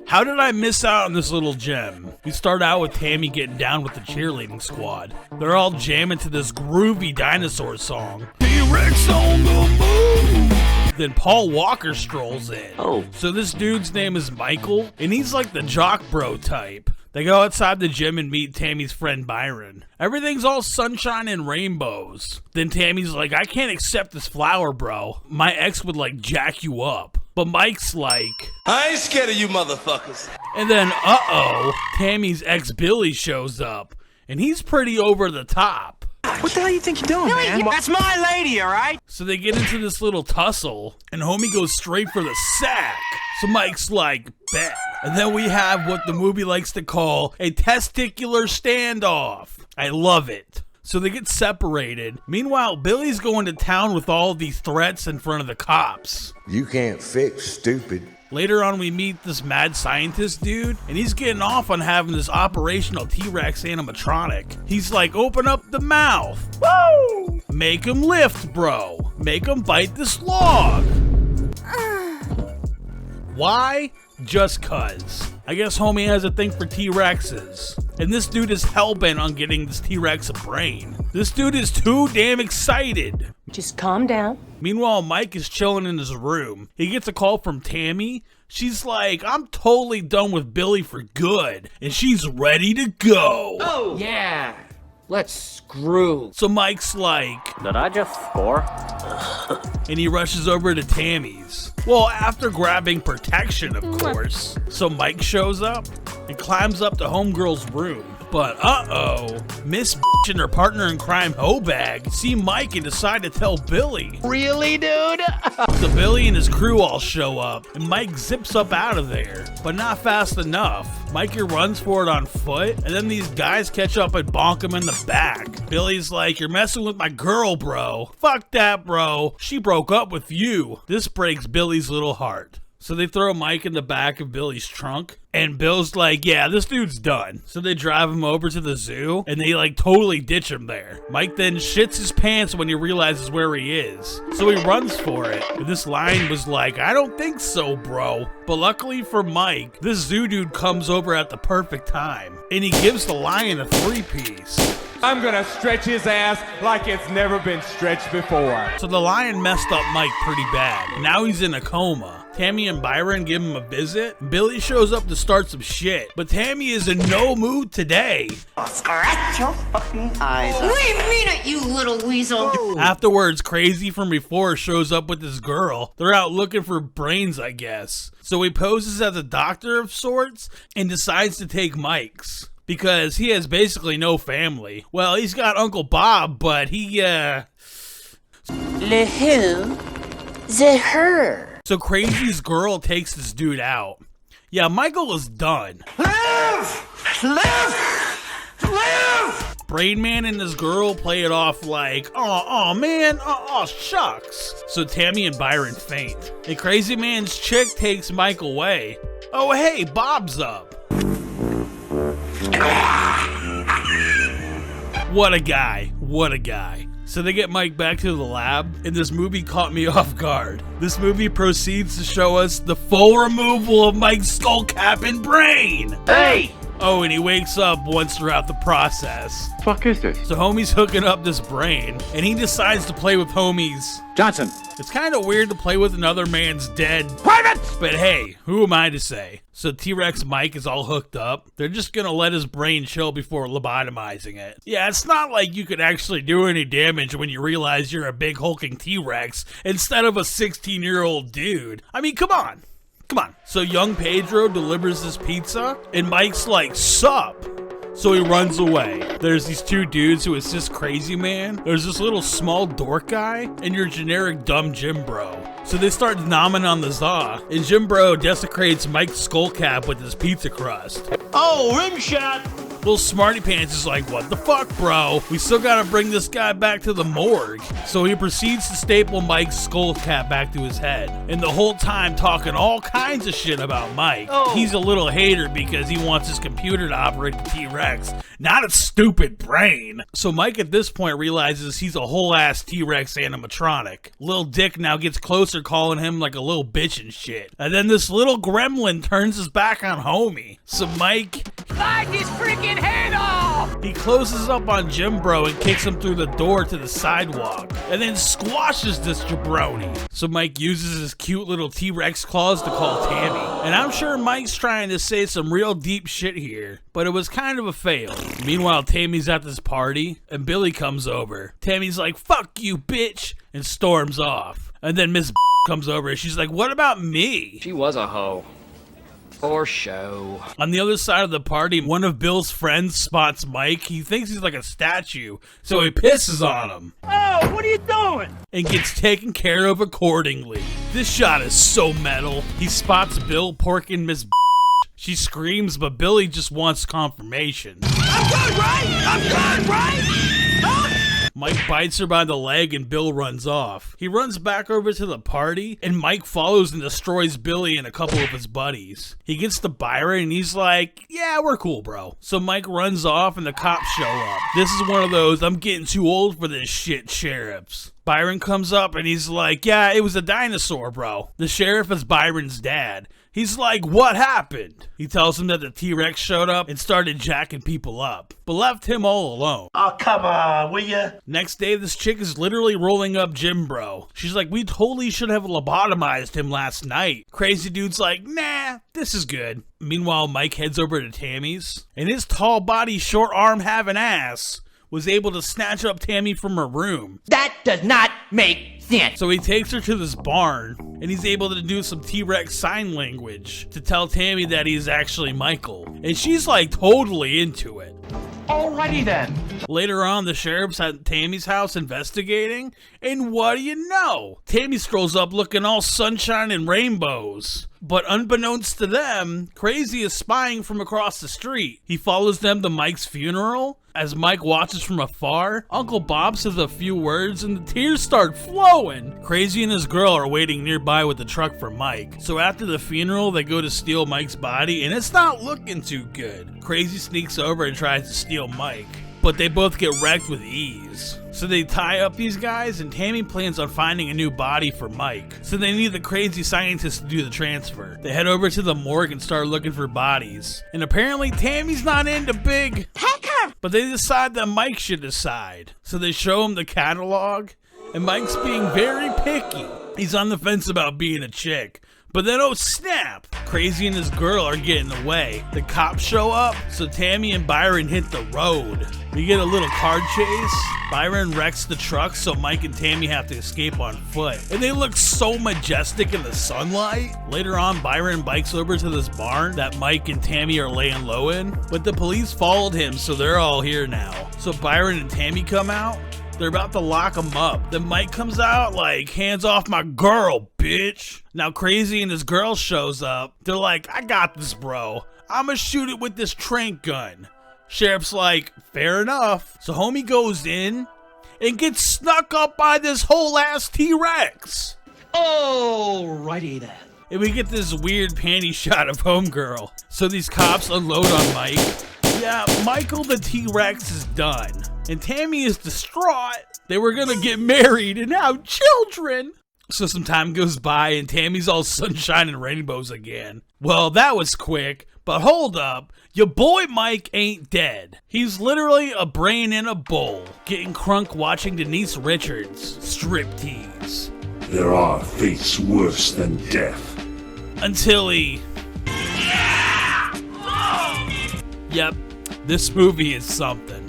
How did I miss out on this little gem? We start out with Tammy getting down with the cheerleading squad. They're all jamming to this groovy dinosaur song. T-Rex on the move! Then Paul Walker strolls in. Oh. So this dude's name is Michael, and he's like the jock bro type. They go outside the gym and meet Tammy's friend Byron. Everything's all sunshine and rainbows. Then Tammy's like, I can't accept this flower, bro. My ex would like jack you up. But Mike's like, I ain't scared of you motherfuckers. And then, Tammy's ex Billy shows up. And he's pretty over the top. What the hell you think you're doing, man? That's my lady, all right? So they get into this little tussle, and homie goes straight for the sack. So Mike's like, bet. And then we have what the movie likes to call a testicular standoff. I love it. So they get separated. Meanwhile, Billy's going to town with all of these threats in front of the cops. You can't fix stupid. Later on, we meet this mad scientist dude, and he's getting off on having this operational T-Rex animatronic. He's like, open up the mouth. Woo! Make him lift, bro. Make him bite this log. Why? Just cuz. I guess homie has a thing for T-Rexes. And this dude is hellbent on getting this T-Rex a brain. This dude is too damn excited. Just calm down. Meanwhile, Mike is chilling in his room. He gets a call from Tammy. She's like, I'm totally done with Billy for good. And she's ready to go. Oh, yeah. Let's screw. So Mike's like, Did I just score? And he rushes over to Tammy's. Well, after grabbing protection, of course. So Mike shows up and climbs up to homegirl's room. But Miss and her partner in crime, Hobag, see Mike and decide to tell Billy. Really, dude? So Billy and his crew all show up, and Mike zips up out of there, but not fast enough. Mikey runs for it on foot, and then these guys catch up and bonk him in the back. Billy's like, you're messing with my girl, bro. Fuck that, bro. She broke up with you. This breaks Billy's little heart. So they throw Mike in the back of Billy's trunk, and Bill's like, yeah, this dude's done. So they drive him over to the zoo, and they like totally ditch him there. Mike then shits his pants when he realizes where he is. So he runs for it, and this lion was like, I don't think so, bro. But luckily for Mike, this zoo dude comes over at the perfect time, and he gives the lion a 3-piece. I'm gonna stretch his ass like it's never been stretched before. So the lion messed up Mike pretty bad. Now he's in a coma. Tammy and Byron give him a visit. Billy shows up to start some shit, but Tammy is in no mood today. I'll scratch your fucking eyes out. Leave me to you, little weasel. Afterwards, Crazy from before shows up with this girl. They're out looking for brains, I guess. So he poses as a doctor of sorts and decides to take Mike's. Because he has basically no family. Well, he's got Uncle Bob, but he, Le who? The her. So Crazy's girl takes this dude out. Yeah, Michael is done. Live! Live! Live! Brain Man and his girl play it off like, oh man, shucks. So Tammy and Byron faint. And Crazy Man's chick takes Mike away. Oh hey, Bob's up. What a guy, what a guy. So they get Mike back to the lab, and this movie caught me off guard. This movie proceeds to show us the full removal of Mike's skull cap and brain. Hey! Oh, and he wakes up once throughout the process. Fuck is this? So homie's hooking up this brain, and he decides to play with homie's Johnson. It's kind of weird to play with another man's dead Private! But hey, who am I to say? So T-Rex Mike is all hooked up. They're just gonna let his brain chill before lobotomizing it. Yeah, it's not like you could actually do any damage when you realize you're a big hulking T-Rex instead of a 16-year-old dude. I mean, come on. Come on. So young Pedro delivers his pizza, and Mike's like, sup? So he runs away. There's these two dudes who assist Crazy Man. There's this little small dork guy, and your generic dumb Jim Bro. So they start nomming on the Zaw, and Jim Bro desecrates Mike's skull cap with his pizza crust. Oh, rim shot! Little Smarty Pants is like, what the fuck, bro? We still gotta bring this guy back to the morgue. So he proceeds to staple Mike's skull cap back to his head. And the whole time talking all kinds of shit about Mike. He's a little hater because he wants his computer to operate the T-Rex, not a stupid brain. So Mike at this point realizes he's a whole ass T-Rex animatronic. Lil Dick now gets closer, calling him like a little bitch and shit. And then this little gremlin turns his back on homie. So Mike... Bite his freaking head off! He closes up on Jim Bro and kicks him through the door to the sidewalk, and then squashes this jabroni. So Mike uses his cute little T-Rex claws to call Tammy. And I'm sure Mike's trying to say some real deep shit here, but it was kind of a fail. Meanwhile, Tammy's at this party, and Billy comes over. Tammy's like, fuck you, bitch, and storms off. And then Miss comes over, and she's like, what about me? She was a hoe. For show. On the other side of the party, one of Bill's friends spots Mike. He thinks he's like a statue, so he pisses on him. Oh, what are you doing? And gets taken care of accordingly. This shot is so metal. He spots Bill porking Miss She screams, but Billy just wants confirmation. I'm good, right? I'm good, right? Huh? Mike bites her by the leg and Bill runs off. He runs back over to the party and Mike follows and destroys Billy and a couple of his buddies. He gets to Byron and he's like, yeah, we're cool, bro. So Mike runs off and the cops show up. This is one of those I'm getting too old for this shit sheriffs. Byron comes up and he's like, yeah, it was a dinosaur, bro. The sheriff is Byron's dad. He's like, what happened? He tells him that the T-Rex showed up and started jacking people up, but left him all alone. Oh, come on, will ya? Next day, this chick is literally rolling up Jim Bro. She's like, we totally should have lobotomized him last night. Crazy dude's like, nah, this is good. Meanwhile, Mike heads over to Tammy's, and his tall body, short arm having ass was able to snatch up Tammy from her room. That does not make sense. So he takes her to this barn, and he's able to do some T-Rex sign language to tell Tammy that he's actually Michael. And she's like totally into it. Alrighty then. Later on, the sheriff's at Tammy's house investigating, and what do you know? Tammy strolls up looking all sunshine and rainbows. But unbeknownst to them, Crazy is spying from across the street. He follows them to Mike's funeral. As Mike watches from afar, Uncle Bob says a few words and the tears start flowing. Crazy and his girl are waiting nearby with the truck for Mike. So after the funeral, they go to steal Mike's body and it's not looking too good. Crazy sneaks over and tries to steal Mike, but they both get wrecked with ease. So they tie up these guys and Tammy plans on finding a new body for Mike. So they need the crazy scientist to do the transfer. They head over to the morgue and start looking for bodies. And apparently Tammy's not into big pecker, but they decide that Mike should decide. So they show him the catalog and Mike's being very picky. He's on the fence about being a chick. But then, oh snap! Crazy and his girl are getting away. The cops show up, so Tammy and Byron hit the road. We get a little car chase. Byron wrecks the truck, so Mike and Tammy have to escape on foot. And they look so majestic in the sunlight. Later on, Byron bikes over to this barn that Mike and Tammy are laying low in. But the police followed him, so they're all here now. So Byron and Tammy come out. They're about to lock him up. Then Mike comes out like, hands off my girl, bitch. Now Crazy and his girl shows up. They're like, I got this, bro. I'ma shoot it with this trank gun. Sheriff's like, fair enough. So homie goes in and gets snuck up by this whole ass T-Rex. Alrighty then. And we get this weird panty shot of homegirl. So these cops unload on Mike. Yeah, Michael the T-Rex is done. And Tammy is distraught. They were gonna get married and have children. So some time goes by and Tammy's all sunshine and rainbows again. Well, that was quick, but hold up. Your boy Mike ain't dead. He's literally a brain in a bowl, getting crunk watching Denise Richards striptease. There are fates worse than death. Until he... Yep, this movie is something.